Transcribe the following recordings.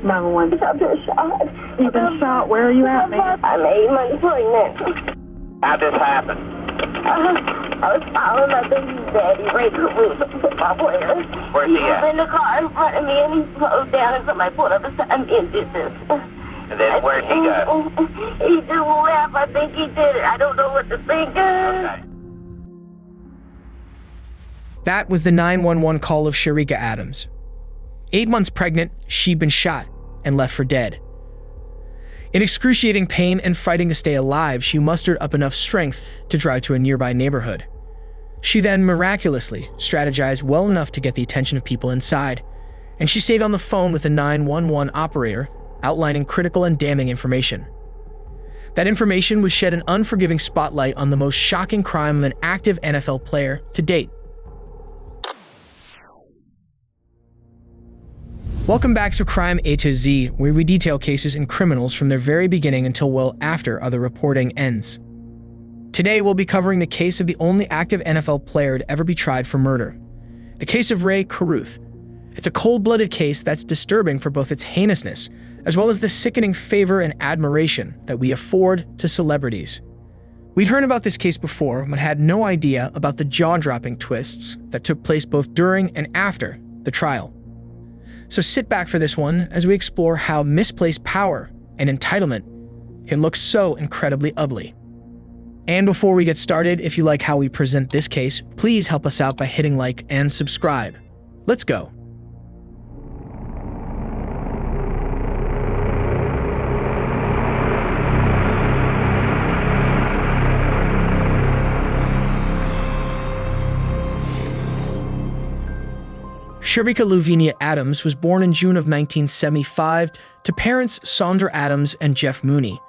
911. I've been shot. You've been shot? Where are you at, mate? I'm 8 months pregnant. How'd this happen? I was following my baby's daddy, Rae Carruth, the football player. Where's he He was at? in the car in front of me, and he slowed down, and somebody pulled up beside me and did this. And then where'd he go? He just left. I think he did it. I don't know what to think. Okay. That was the 911 call of Sharica Adams. 8 months pregnant, she'd been shot and left for dead. In excruciating pain and fighting to stay alive, she mustered up enough strength to drive to a nearby neighborhood. She then miraculously strategized well enough to get the attention of people inside, and she stayed on the phone with the 911 operator, outlining critical and damning information. That information would shed an unforgiving spotlight on the most shocking crime of an active NFL player to date. Welcome back to Crime A to Z, where we detail cases and criminals from their very beginning until well after other reporting ends. Today, we'll be covering the case of the only active NFL player to ever be tried for murder. The case of Rae Carruth. It's a cold-blooded case that's disturbing for both its heinousness, as well as the sickening favor and admiration that we afford to celebrities. We'd heard about this case before, but had no idea about the jaw-dropping twists that took place both during and after the trial. So sit back for this one as we explore how misplaced power and entitlement can look so incredibly ugly. And before we get started, if you like how we present this case, please help us out by hitting like and subscribe. Let's go. Sharica Lavinia Adams was born in June of 1975 to parents Sandra Adams and Jeff Mooney.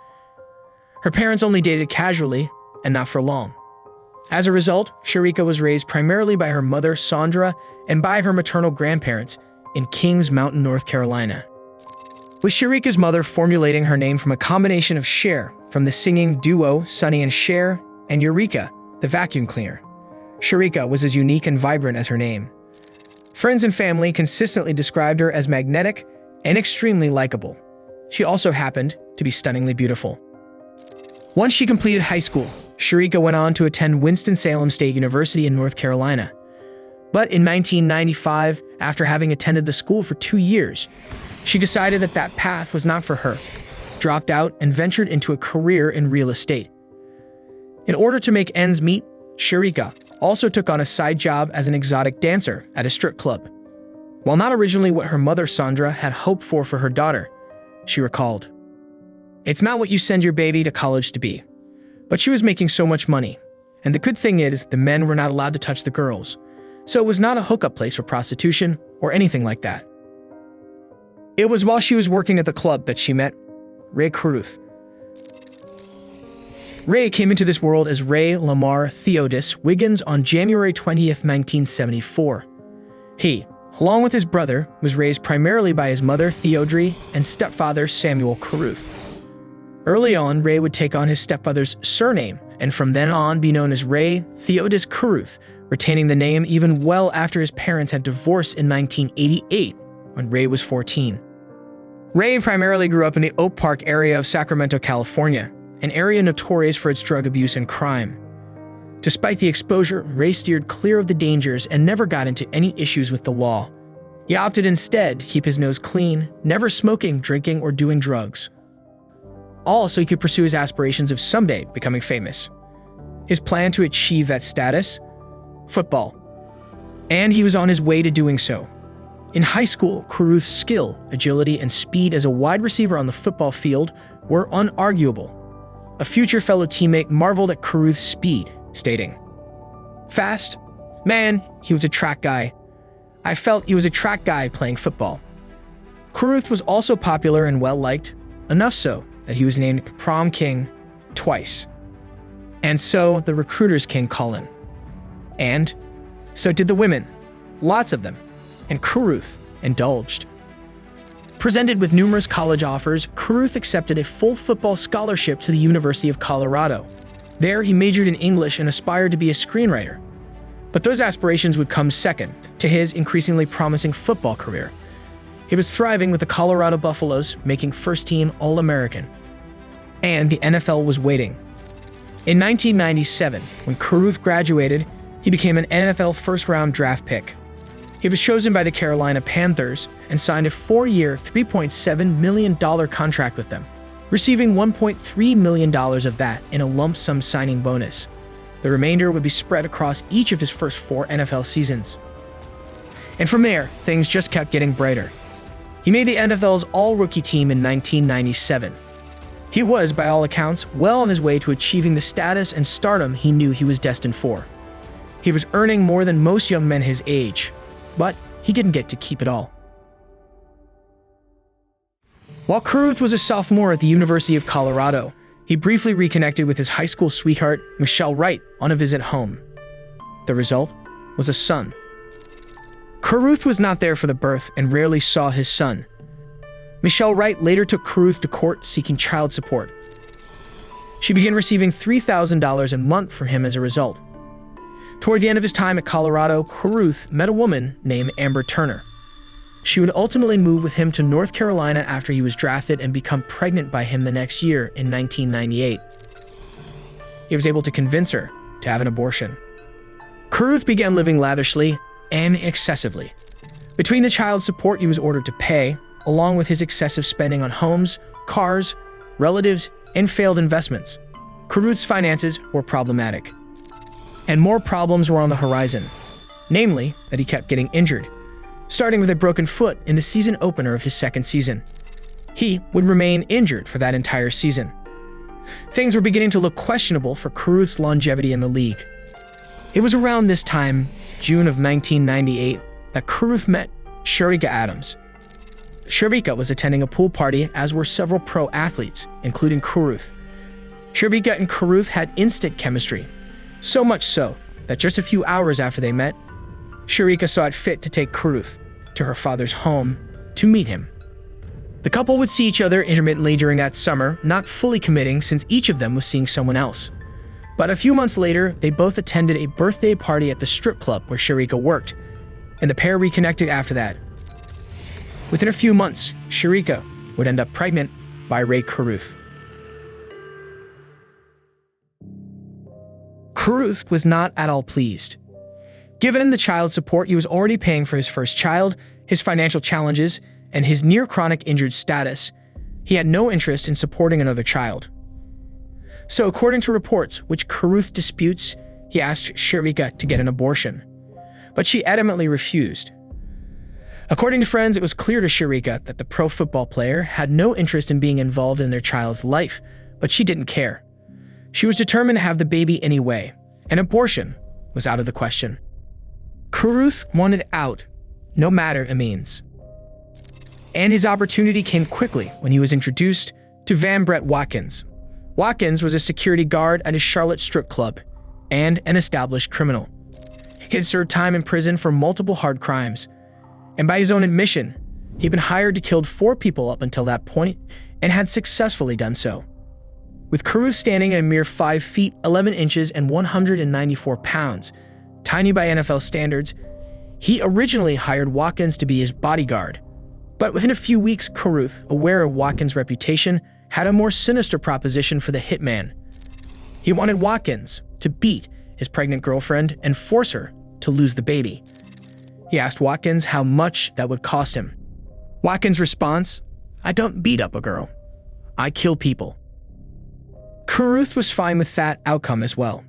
Her parents only dated casually and not for long. As a result, Sharica was raised primarily by her mother Sandra and by her maternal grandparents in Kings Mountain, North Carolina. With Sharica's mother formulating her name from a combination of Cher from the singing duo Sonny and Cher and Eureka, the vacuum cleaner. Sharica was as unique and vibrant as her name. Friends and family consistently described her as magnetic and extremely likable. She also happened to be stunningly beautiful. Once she completed high school, Sharica went on to attend Winston-Salem State University in North Carolina. But in 1995, after having attended the school for 2 years, she decided that that path was not for her, dropped out, and ventured into a career in real estate. In order to make ends meet, Sharica also took on a side job as an exotic dancer at a strip club. While not originally what her mother Sandra had hoped for her daughter, she recalled, "It's not what you send your baby to college to be." But she was making so much money. And the good thing is, the men were not allowed to touch the girls. So it was not a hookup place for prostitution or anything like that. It was while she was working at the club that she met Rae Carruth. Rae came into this world as Rae Lamar Theodis Wiggins on January 20th, 1974. He, along with his brother, was raised primarily by his mother Theodre and stepfather Samuel Carruth. Early on, Rae would take on his stepfather's surname and from then on be known as Rae Theodis Carruth, retaining the name even well after his parents had divorced in 1988 when Rae was 14. Rae primarily grew up in the Oak Park area of Sacramento, California, an area notorious for its drug abuse and crime. Despite the exposure, Rae steered clear of the dangers and never got into any issues with the law. He opted instead to keep his nose clean, never smoking, drinking, or doing drugs. All so he could pursue his aspirations of someday becoming famous. His plan to achieve that status? Football. And he was on his way to doing so. In high school, Carruth's skill, agility, and speed as a wide receiver on the football field were unarguable. A future fellow teammate marveled at Carruth's speed, stating, "Fast? Man, he was a track guy. I felt he was a track guy playing football." Carruth was also popular and well-liked, enough so that he was named Prom King twice. And so the recruiters came calling. And so did the women, lots of them, and Carruth indulged. Presented with numerous college offers, Carruth accepted a full football scholarship to the University of Colorado. There, he majored in English and aspired to be a screenwriter. But those aspirations would come second to his increasingly promising football career. He was thriving with the Colorado Buffaloes, making first-team All-American. And the NFL was waiting. In 1997, when Carruth graduated, he became an NFL first-round draft pick. He was chosen by the Carolina Panthers and signed a 4-year, $3.7 million contract with them, receiving $1.3 million of that in a lump sum signing bonus. The remainder would be spread across each of his first 4 NFL seasons. And from there, things just kept getting brighter. He made the NFL's All-Rookie team in 1997. He was, by all accounts, well on his way to achieving the status and stardom he knew he was destined for. He was earning more than most young men his age, but he didn't get to keep it all. While Carruth was a sophomore at the University of Colorado, he briefly reconnected with his high school sweetheart, Michelle Wright, on a visit home. The result was a son. Carruth was not there for the birth and rarely saw his son. Michelle Wright later took Carruth to court seeking child support. She began receiving $3,000 a month from him as a result. Toward the end of his time at Colorado, Carruth met a woman named Amber Turner. She would ultimately move with him to North Carolina after he was drafted and become pregnant by him the next year in 1998. He was able to convince her to have an abortion. Carruth began living lavishly and excessively. Between the child support he was ordered to pay, along with his excessive spending on homes, cars, relatives, and failed investments, Carruth's finances were problematic. And more problems were on the horizon, namely that he kept getting injured, starting with a broken foot in the season opener of his second season. He would remain injured for that entire season. Things were beginning to look questionable for Carruth's longevity in the league. It was around this time, June of 1998, that Carruth met Sharica Adams. Sharica was attending a pool party, as were several pro athletes, including Carruth. Sharica and Carruth had instant chemistry, so much so that just a few hours after they met, Sharica saw it fit to take Carruth to her father's home to meet him. The couple would see each other intermittently during that summer, not fully committing since each of them was seeing someone else. But a few months later, they both attended a birthday party at the strip club where Sharica worked, and the pair reconnected after that. Within a few months, Sharica would end up pregnant by Rae Carruth. Carruth was not at all pleased. Given the child support he was already paying for his first child, his financial challenges, and his near-chronic injured status, he had no interest in supporting another child. So according to reports, which Carruth disputes, he asked Sharica to get an abortion, but she adamantly refused. According to friends, it was clear to Sharica that the pro football player had no interest in being involved in their child's life, but she didn't care. She was determined to have the baby anyway, and abortion was out of the question. Carruth wanted out, no matter the means. And his opportunity came quickly when he was introduced to Van Brett Watkins. Watkins was a security guard at a Charlotte strip club and an established criminal. He had served time in prison for multiple hard crimes, and by his own admission, he'd been hired to kill 4 people up until that point and had successfully done so. With Carruth standing at a mere 5 feet, 11 inches, and 194 pounds, tiny by NFL standards, he originally hired Watkins to be his bodyguard. But within a few weeks, Carruth, aware of Watkins' reputation, had a more sinister proposition for the hitman. He wanted Watkins to beat his pregnant girlfriend and force her to lose the baby. He asked Watkins how much that would cost him. Watkins' response, "I don't beat up a girl. I kill people." Carruth was fine with that outcome as well.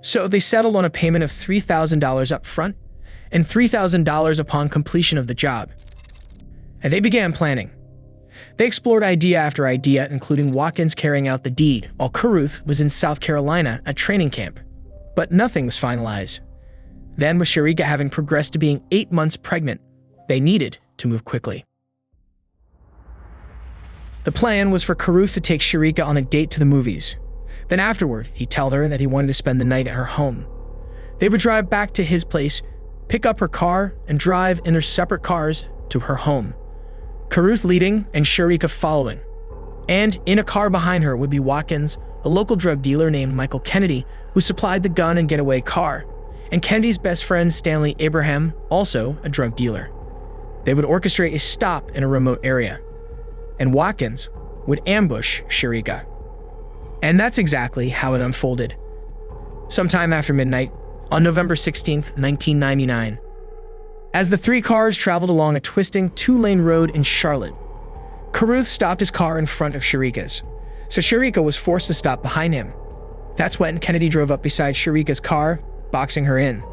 So they settled on a payment of $3,000 up front and $3,000 upon completion of the job. And they began planning. They explored idea after idea, including Watkins carrying out the deed while Carruth was in South Carolina at training camp. But nothing was finalized. Then, with Sharica having progressed to being 8 months pregnant, they needed to move quickly. The plan was for Carruth to take Sharica on a date to the movies. Then afterward, he'd tell her that he wanted to spend the night at her home. They would drive back to his place, pick up her car, and drive in their separate cars to her home. Carruth leading and Sharica following. And in a car behind her would be Watkins, a local drug dealer named Michael Kennedy, who supplied the gun and getaway car, and Kennedy's best friend Stanley Abraham, also a drug dealer. They would orchestrate a stop in a remote area, and Watkins would ambush Sharica. And that's exactly how it unfolded. Sometime after midnight, on November 16th, 1999, as the three cars traveled along a twisting two-lane road in Charlotte, Carruth stopped his car in front of Sharica's, so Sharica was forced to stop behind him. That's when Kennedy drove up beside Sharica's car, boxing her in.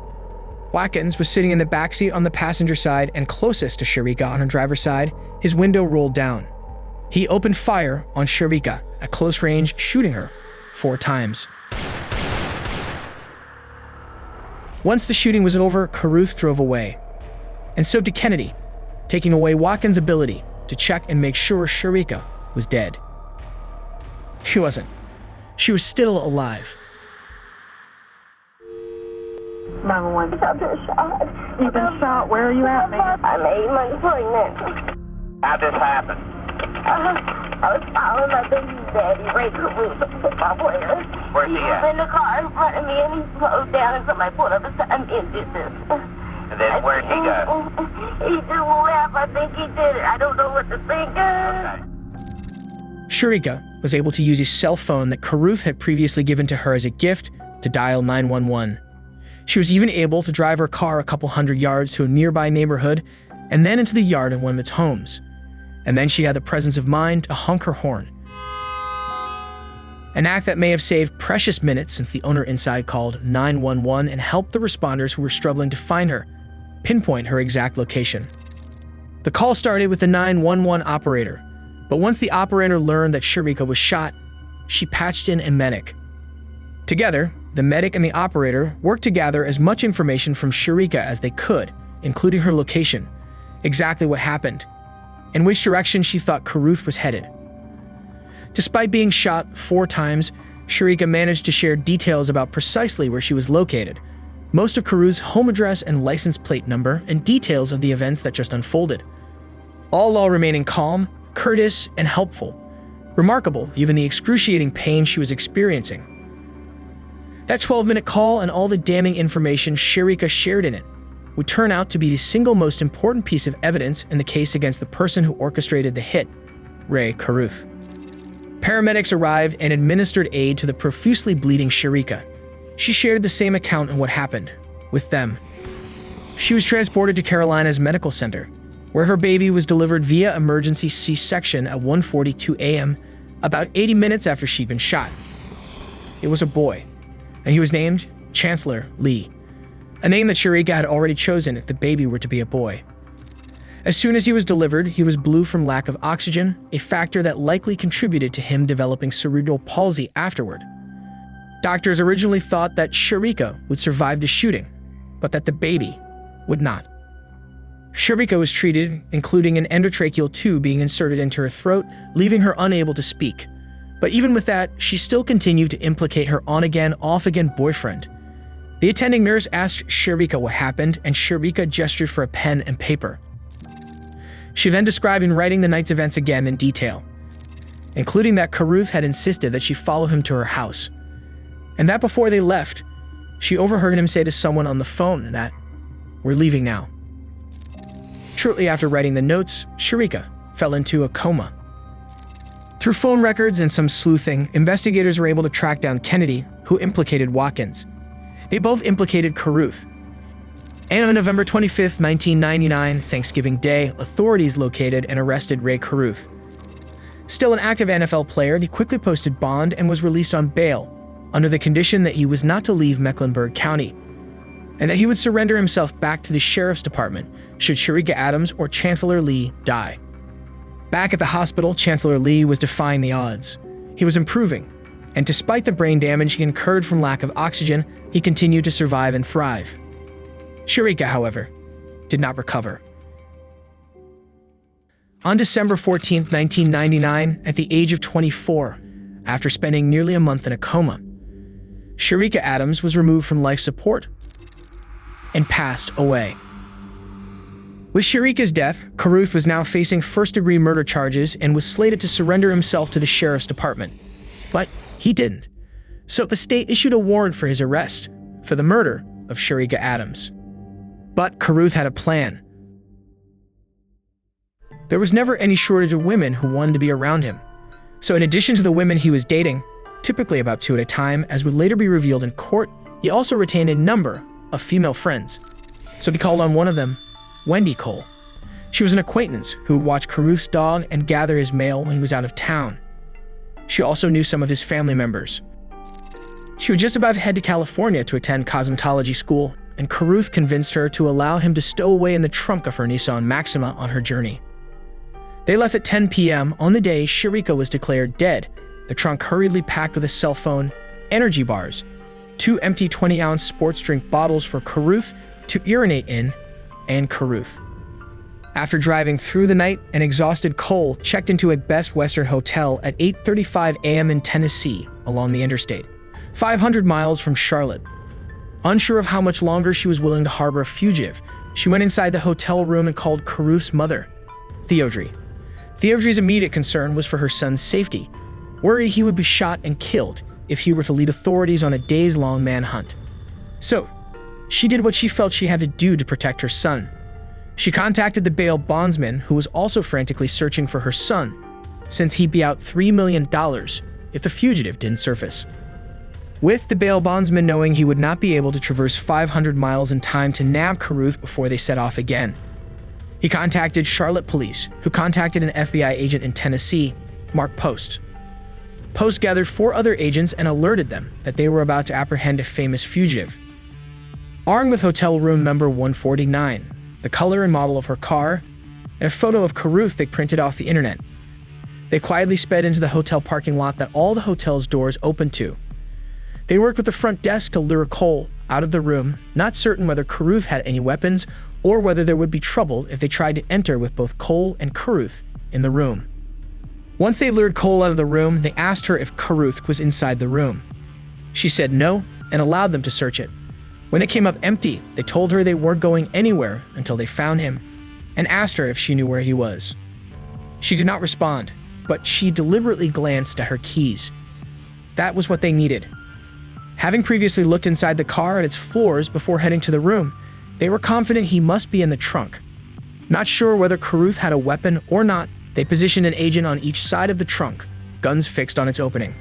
Watkins was sitting in the backseat on the passenger side and closest to Sharica on her driver's side, his window rolled down. He opened fire on Sharica at close range, shooting her 4 times. Once the shooting was over, Carruth drove away, and so did Kennedy, taking away Watkins' ability to check and make sure Sharica was dead. She wasn't. She was still alive. 911. I've been shot. You've been shot. Where are you at, mate? I'm 8 months pregnant. How'd this happen? I was following my baby daddy, Rae Carruth, the football player. Where's he He was at? in the car in front of me, and he slowed down, and somebody pulled up beside me and did this. And then where'd he go? He just left. I think he did it. I don't know what to think of. Okay. Sharica was able to use a cell phone that Carruth had previously given to her as a gift to dial 911. She was even able to drive her car a couple hundred yards to a nearby neighborhood and then into the yard of one of its homes. And then she had the presence of mind to honk her horn. An act that may have saved precious minutes since the owner inside called 911 and helped the responders who were struggling to find her pinpoint her exact location. The call started with the 911 operator, but once the operator learned that Sharica was shot, she patched in a medic. Together, the medic and the operator worked to gather as much information from Sharica as they could, including her location, exactly what happened, and which direction she thought Carruth was headed. Despite being shot 4 times, Sharica managed to share details about precisely where she was located, most of Carruth's home address and license plate number, and details of the events that just unfolded, all while remaining calm, courteous, and helpful. Remarkable, given the excruciating pain she was experiencing. That 12-minute call and all the damning information Sharica shared in it would turn out to be the single most important piece of evidence in the case against the person who orchestrated the hit, Rae Carruth. Paramedics arrived and administered aid to the profusely bleeding Sharica. She shared the same account of what happened with them. She was transported to Carolina's medical center, where her baby was delivered via emergency C-section at 1:42 a.m., about 80 minutes after she'd been shot. It was a boy, and he was named Chancellor Lee, a name that Sharica had already chosen if the baby were to be a boy. As soon as he was delivered, he was blue from lack of oxygen, a factor that likely contributed to him developing cerebral palsy afterward. Doctors originally thought that Sharica would survive the shooting, but that the baby would not. Sharica was treated, including an endotracheal tube being inserted into her throat, leaving her unable to speak. But even with that, she still continued to implicate her on-again, off-again boyfriend. The attending nurse asked Sharica what happened, and Sharica gestured for a pen and paper. She then described in writing the night's events again in detail, including that Carruth had insisted that she follow him to her house, and that before they left, she overheard him say to someone on the phone that, "We're leaving now." Shortly after writing the notes, Sharica fell into a coma. Through phone records and some sleuthing, investigators were able to track down Kennedy, who implicated Watkins. They both implicated Carruth. And on November 25, 1999, Thanksgiving Day, authorities located and arrested Rae Carruth. Still an active NFL player, he quickly posted bond and was released on bail, under the condition that he was not to leave Mecklenburg County, and that he would surrender himself back to the sheriff's department should Sharica Adams or Chancellor Lee die. Back at the hospital, Chancellor Lee was defying the odds. He was improving, and despite the brain damage he incurred from lack of oxygen, he continued to survive and thrive. Sharica, however, did not recover. On December 14, 1999, at the age of 24, after spending nearly a month in a coma, Sharica Adams was removed from life support and passed away. With Sharica's death, Carruth was now facing first-degree murder charges and was slated to surrender himself to the sheriff's department. But he didn't. So the state issued a warrant for his arrest for the murder of Sharica Adams. But Carruth had a plan. There was never any shortage of women who wanted to be around him. So in addition to the women he was dating, typically about 2 at a time, as would later be revealed in court, he also retained a number of female friends. So he called on one of them, Wendy Cole. She was an acquaintance who would watch Carruth's dog and gather his mail when he was out of town. She also knew some of his family members. She was just about to head to California to attend cosmetology school, and Carruth convinced her to allow him to stow away in the trunk of her Nissan Maxima on her journey. They left at 10 p.m. on the day Sharica was declared dead, the trunk hurriedly packed with a cell phone, energy bars, 2 empty 20-ounce sports drink bottles for Carruth to urinate in, and Carruth. After driving through the night, an exhausted Cole checked into a Best Western hotel at 8:35 a.m. in Tennessee along the interstate, 500 miles from Charlotte. Unsure of how much longer she was willing to harbor a fugitive, she went inside the hotel room and called Carruth's mother, Theodore. Theodore's immediate concern was for her son's safety, worried he would be shot and killed if he were to lead authorities on a days-long manhunt. So, she did what she felt she had to do to protect her son. She contacted the bail bondsman, who was also frantically searching for her son, since he'd be out $3 million if the fugitive didn't surface. With the bail bondsman knowing he would not be able to traverse 500 miles in time to nab Carruth before they set off again, he contacted Charlotte police, who contacted an FBI agent in Tennessee, Mark Post. Post gathered 4 other agents and alerted them that they were about to apprehend a famous fugitive. Armed with hotel room number 149, the color and model of her car, and a photo of Carruth they printed off the internet, they quietly sped into the hotel parking lot that all the hotel's doors opened to. They worked with the front desk to lure Cole out of the room, not certain whether Carruth had any weapons or whether there would be trouble if they tried to enter with both Cole and Carruth in the room. Once they lured Cole out of the room, they asked her if Carruth was inside the room. She said no and allowed them to search it. When they came up empty, they told her they weren't going anywhere until they found him and asked her if she knew where he was. She did not respond, but she deliberately glanced at her keys. That was what they needed. Having previously looked inside the car and its floors before heading to the room, they were confident he must be in the trunk. Not sure whether Carruth had a weapon or not, they positioned an agent on each side of the trunk, guns fixed on its opening,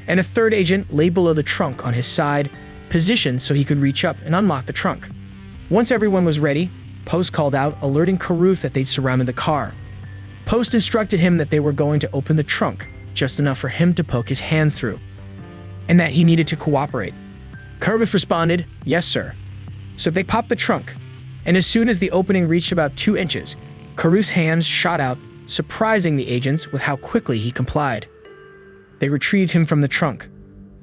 and a third agent lay below the trunk on his side, positioned so he could reach up and unlock the trunk. Once everyone was ready, Post called out, alerting Carruth that they'd surrounded the car. Post instructed him that they were going to open the trunk, just enough for him to poke his hands through, and that he needed to cooperate. Carruth responded, "Yes, sir." So they popped the trunk, and as soon as the opening reached about 2 inches, Carruth's hands shot out, surprising the agents with how quickly he complied. They retrieved him from the trunk.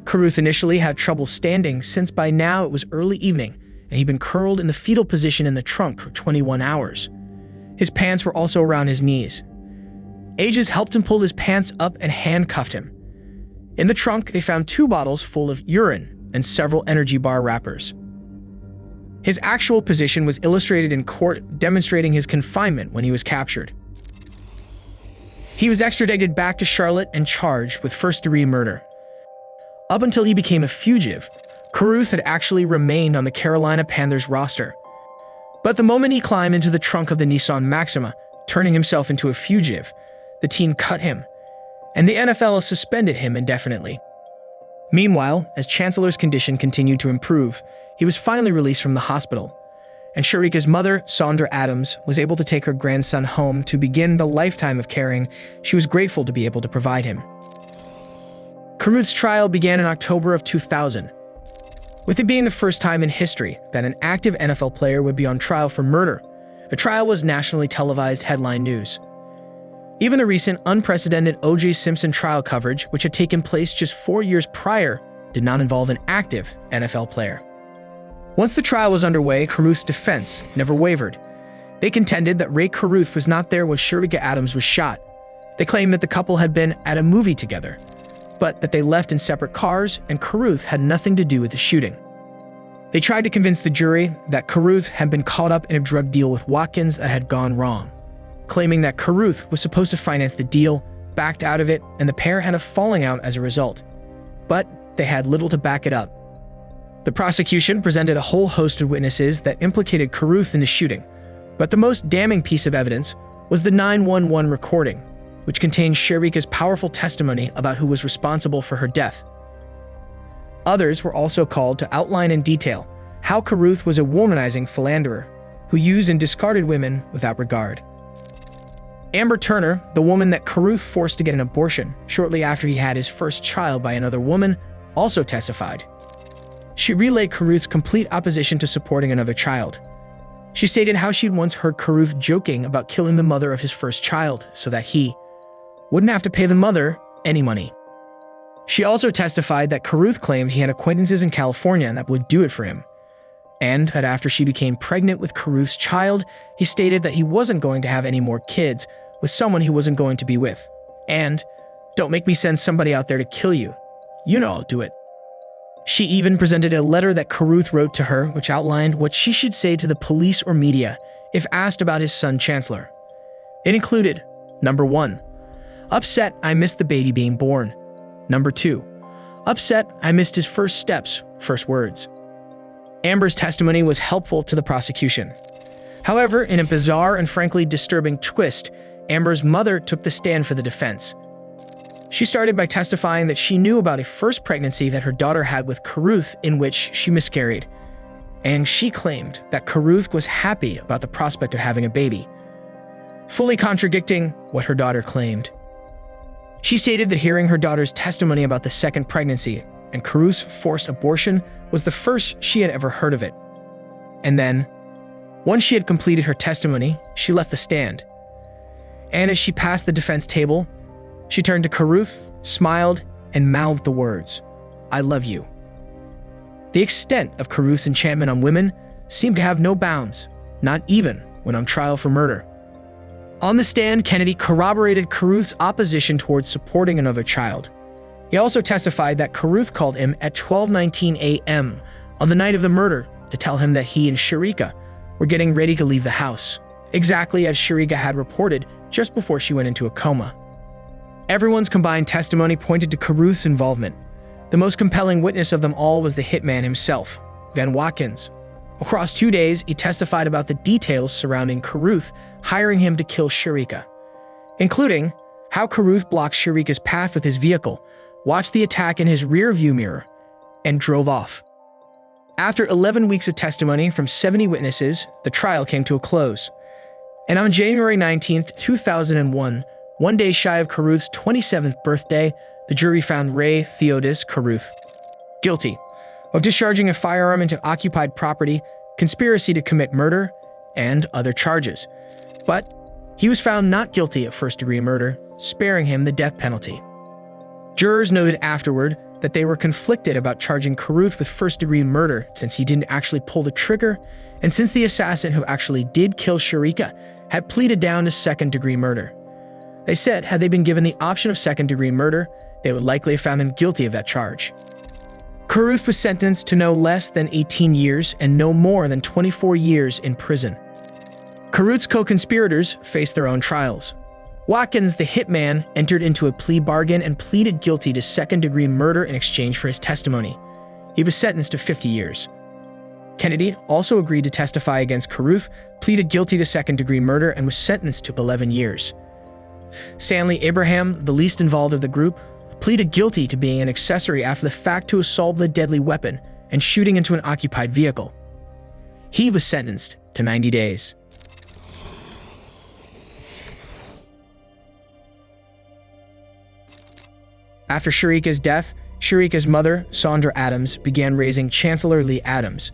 Carruth initially had trouble standing since by now it was early evening and he'd been curled in the fetal position in the trunk for 21 hours. His pants were also around his knees. Agents helped him pull his pants up and handcuffed him. In the trunk, they found 2 bottles full of urine and several energy bar wrappers. His actual position was illustrated in court, demonstrating his confinement when he was captured. He was extradited back to Charlotte and charged with first-degree murder. Up until he became a fugitive, Carruth had actually remained on the Carolina Panthers roster. But the moment he climbed into the trunk of the Nissan Maxima, turning himself into a fugitive, the team cut him, and the NFL suspended him indefinitely. Meanwhile, as Chancellor's condition continued to improve, he was finally released from the hospital, and Sharica's mother, Sandra Adams, was able to take her grandson home to begin the lifetime of caring she was grateful to be able to provide him. Carruth's trial began in October of 2000, with it being the first time in history that an active NFL player would be on trial for murder. The trial was nationally televised headline news. Even the recent unprecedented O.J. Simpson trial coverage, which had taken place just 4 years prior, did not involve an active NFL player. Once the trial was underway, Carruth's defense never wavered. They contended that Rae Carruth was not there when Sharica Adams was shot. They claimed that the couple had been at a movie together, but that they left in separate cars and Carruth had nothing to do with the shooting. They tried to convince the jury that Carruth had been caught up in a drug deal with Watkins that had gone wrong, claiming that Carruth was supposed to finance the deal, backed out of it, and the pair had a falling out as a result. But they had little to back it up. The prosecution presented a whole host of witnesses that implicated Carruth in the shooting, but the most damning piece of evidence was the 911 recording, which contained Sharica's powerful testimony about who was responsible for her death. Others were also called to outline in detail how Carruth was a womanizing philanderer who used and discarded women without regard. Amber Turner, the woman that Carruth forced to get an abortion shortly after he had his first child by another woman, also testified. She relayed Carruth's complete opposition to supporting another child. She stated how she'd once heard Carruth joking about killing the mother of his first child so that he wouldn't have to pay the mother any money. She also testified that Carruth claimed he had acquaintances in California that would do it for him, and that after she became pregnant with Carruth's child, he stated that he wasn't going to have any more kids with someone he wasn't going to be with. And, "Don't make me send somebody out there to kill you. You know I'll do it." She even presented a letter that Carruth wrote to her, which outlined what she should say to the police or media if asked about his son Chancellor. It included, number 1, upset I missed the baby being born. Number 2, upset I missed his first steps, first words. Amber's testimony was helpful to the prosecution. However, in a bizarre and frankly disturbing twist, Amber's mother took the stand for the defense. She started by testifying that she knew about a first pregnancy that her daughter had with Carruth in which she miscarried, and she claimed that Carruth was happy about the prospect of having a baby, fully contradicting what her daughter claimed. She stated that hearing her daughter's testimony about the second pregnancy and Carruth's forced abortion was the first she had ever heard of it. And then, once she had completed her testimony, she left the stand. And as she passed the defense table, she turned to Carruth, smiled, and mouthed the words, "I love you." The extent of Carruth's enchantment on women seemed to have no bounds, not even when on trial for murder. On the stand, Kennedy corroborated Carruth's opposition towards supporting another child. He also testified that Carruth called him at 12:19 a.m. on the night of the murder to tell him that he and Sharica were getting ready to leave the house, exactly as Sharica had reported just before she went into a coma. Everyone's combined testimony pointed to Carruth's involvement. The most compelling witness of them all was the hitman himself, Van Watkins. Across 2 days, he testified about the details surrounding Carruth hiring him to kill Sharica, including how Carruth blocked Sharica's path with his vehicle, watched the attack in his rearview mirror, and drove off. After 11 weeks of testimony from 70 witnesses, the trial came to a close. And on January 19, 2001, 1 day shy of Carruth's 27th birthday, the jury found Rae Carruth guilty of discharging a firearm into occupied property, conspiracy to commit murder, and other charges. But he was found not guilty of first-degree murder, sparing him the death penalty. Jurors noted afterward that they were conflicted about charging Carruth with first-degree murder since he didn't actually pull the trigger, and since the assassin who actually did kill Sharica had pleaded down to second-degree murder. They said had they been given the option of second-degree murder, they would likely have found him guilty of that charge. Carruth was sentenced to no less than 18 years and no more than 24 years in prison. Carruth's co-conspirators faced their own trials. Watkins, the hitman, entered into a plea bargain and pleaded guilty to second-degree murder in exchange for his testimony. He was sentenced to 50 years. Kennedy also agreed to testify against Carruth, pleaded guilty to second-degree murder, and was sentenced to 11 years. Stanley Abraham, the least involved of the group, pleaded guilty to being an accessory after the fact to assault with a deadly weapon and shooting into an occupied vehicle. He was sentenced to 90 days. After Sharica's death, Sharica's mother, Sandra Adams, began raising Chancellor Lee Adams,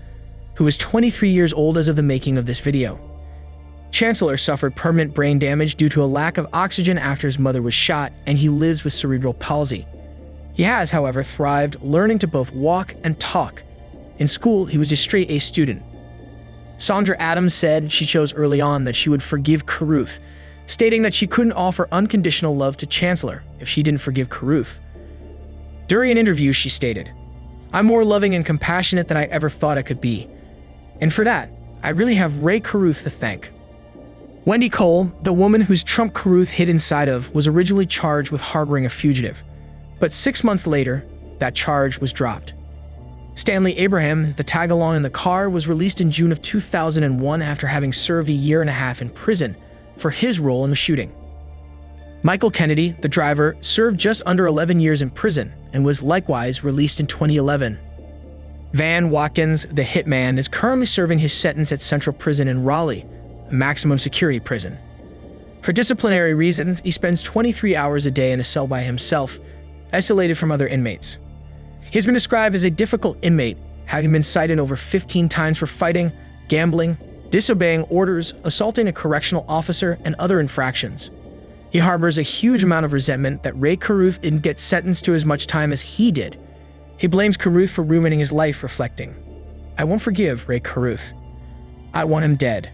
who was 23 years old as of the making of this video. Chancellor suffered permanent brain damage due to a lack of oxygen after his mother was shot, and he lives with cerebral palsy. He has, however, thrived, learning to both walk and talk. In school, he was a straight A student. Sandra Adams said she chose early on that she would forgive Carruth, stating that she couldn't offer unconditional love to Chancellor if she didn't forgive Carruth. During an interview, she stated, "I'm more loving and compassionate than I ever thought I could be. And for that, I really have Rae Carruth to thank." Wendy Cole, the woman whose trunk Carruth hid inside of, was originally charged with harboring a fugitive. But 6 months later, that charge was dropped. Stanley Abraham, the tag-along in the car, was released in June of 2001 after having served a year and a half in prison for his role in the shooting. Michael Kennedy, the driver, served just under 11 years in prison and was likewise released in 2011. Van Watkins, the hitman, is currently serving his sentence at Central Prison in Raleigh, a maximum security prison. For disciplinary reasons, he spends 23 hours a day in a cell by himself, isolated from other inmates. He has been described as a difficult inmate, having been cited over 15 times for fighting, gambling, disobeying orders, assaulting a correctional officer, and other infractions. He harbors a huge amount of resentment that Rae Carruth didn't get sentenced to as much time as he did. He blames Carruth for ruining his life, reflecting, "I won't forgive Rae Carruth. I want him dead."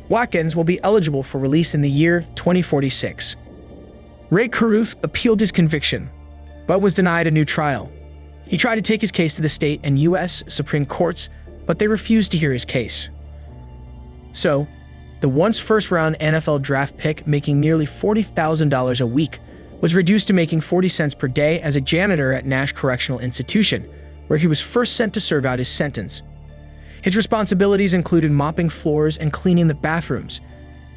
Watkins will be eligible for release in the year 2046. Rae Carruth appealed his conviction, but was denied a new trial. He tried to take his case to the state and U.S. Supreme Courts, but they refused to hear his case. So, the once first-round NFL draft pick making nearly $40,000 a week was reduced to making 40 cents per day as a janitor at Nash Correctional Institution, where he was first sent to serve out his sentence. His responsibilities included mopping floors and cleaning the bathrooms.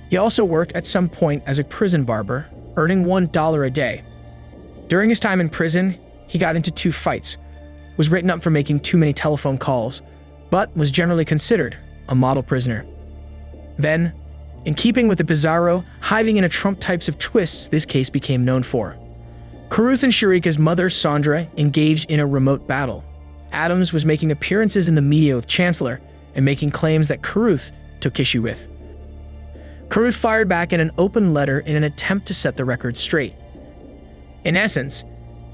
He also worked at some point as a prison barber, earning $1 a day. During his time in prison, he got into 2 fights, was written up for making too many telephone calls, but was generally considered a model prisoner. Then, in keeping with the bizarro, hiving in a Trump types of twists this case became known for, Carruth and Sharica's mother, Sandra, engaged in a remote battle. Adams was making appearances in the media with Chancellor and making claims that Carruth took issue with. Carruth fired back in an open letter in an attempt to set the record straight. In essence,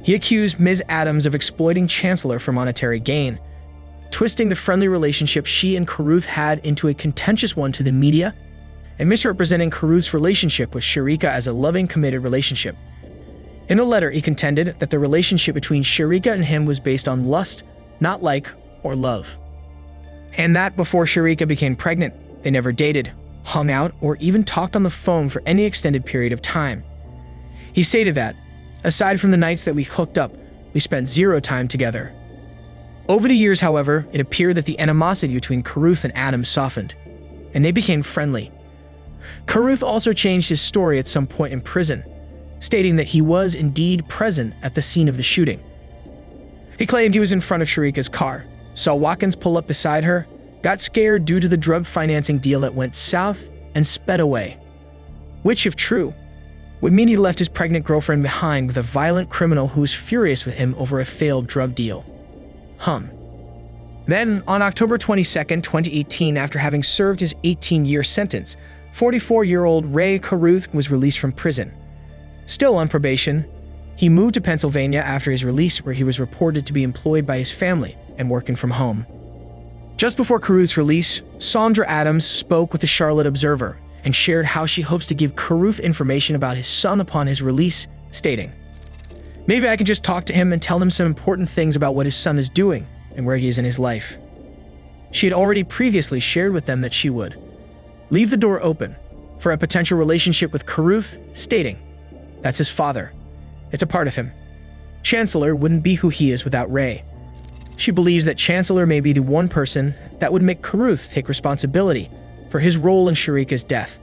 he accused Ms. Adams of exploiting Chancellor for monetary gain, twisting the friendly relationship she and Carruth had into a contentious one to the media, and misrepresenting Carruth's relationship with Sharica as a loving, committed relationship. In the letter, he contended that the relationship between Sharica and him was based on lust, not like or love. And that before Sharica became pregnant, they never dated, hung out, or even talked on the phone for any extended period of time. He stated that, aside from the nights that we hooked up, we spent 0 time together. Over the years, however, it appeared that the animosity between Carruth and Adams softened, and they became friendly. Carruth also changed his story at some point in prison, stating that he was indeed present at the scene of the shooting. He claimed he was in front of Sharica's car, saw Watkins pull up beside her, got scared due to the drug financing deal that went south, and sped away. Which, if true, would mean he left his pregnant girlfriend behind with a violent criminal who was furious with him over a failed drug deal. Then, on October 22, 2018, after having served his 18-year sentence, 44-year-old Rae Carruth was released from prison. Still on probation, he moved to Pennsylvania after his release, where he was reported to be employed by his family and working from home. Just before Carruth's release, Sandra Adams spoke with the Charlotte Observer and shared how she hopes to give Carruth information about his son upon his release, stating, "Maybe I can just talk to him and tell him some important things about what his son is doing and where he is in his life." She had already previously shared with them that she would leave the door open for a potential relationship with Carruth, stating, "That's his father. It's a part of him. Chancellor wouldn't be who he is without Rae." She believes that Chancellor may be the one person that would make Carruth take responsibility for his role in Sharica's death.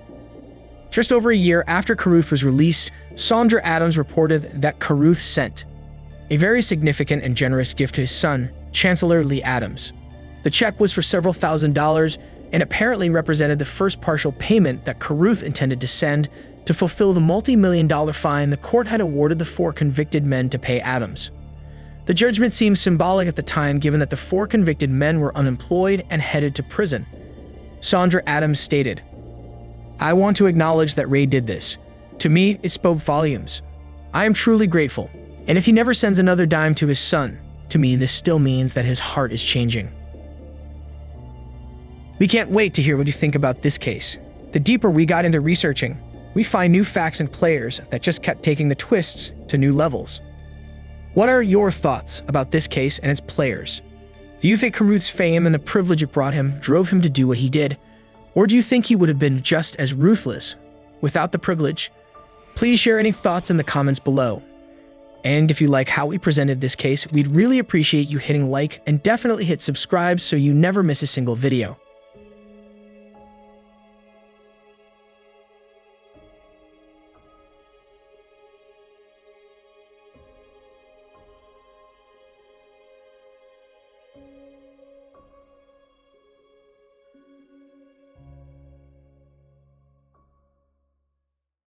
Just over a year after Carruth was released, Sandra Adams reported that Carruth sent a very significant and generous gift to his son, Chancellor Lee Adams. The check was for several $1,000s and apparently represented the first partial payment that Carruth intended to send to fulfill the multi-million-dollar fine the court had awarded the 4 convicted men to pay Adams. The judgment seemed symbolic at the time, given that the 4 convicted men were unemployed and headed to prison. Sandra Adams stated, "I want to acknowledge that Rae did this. To me, it spoke volumes. I am truly grateful, and if he never sends another dime to his son, to me this still means that his heart is changing." We can't wait to hear what you think about this case. The deeper we got into researching, we find new facts and players that just kept taking the twists to new levels. What are your thoughts about this case and its players? Do you think Carruth's fame and the privilege it brought him drove him to do what he did? Or do you think he would have been just as ruthless without the privilege? Please share any thoughts in the comments below. And if you like how we presented this case, we'd really appreciate you hitting like and definitely hit subscribe so you never miss a single video.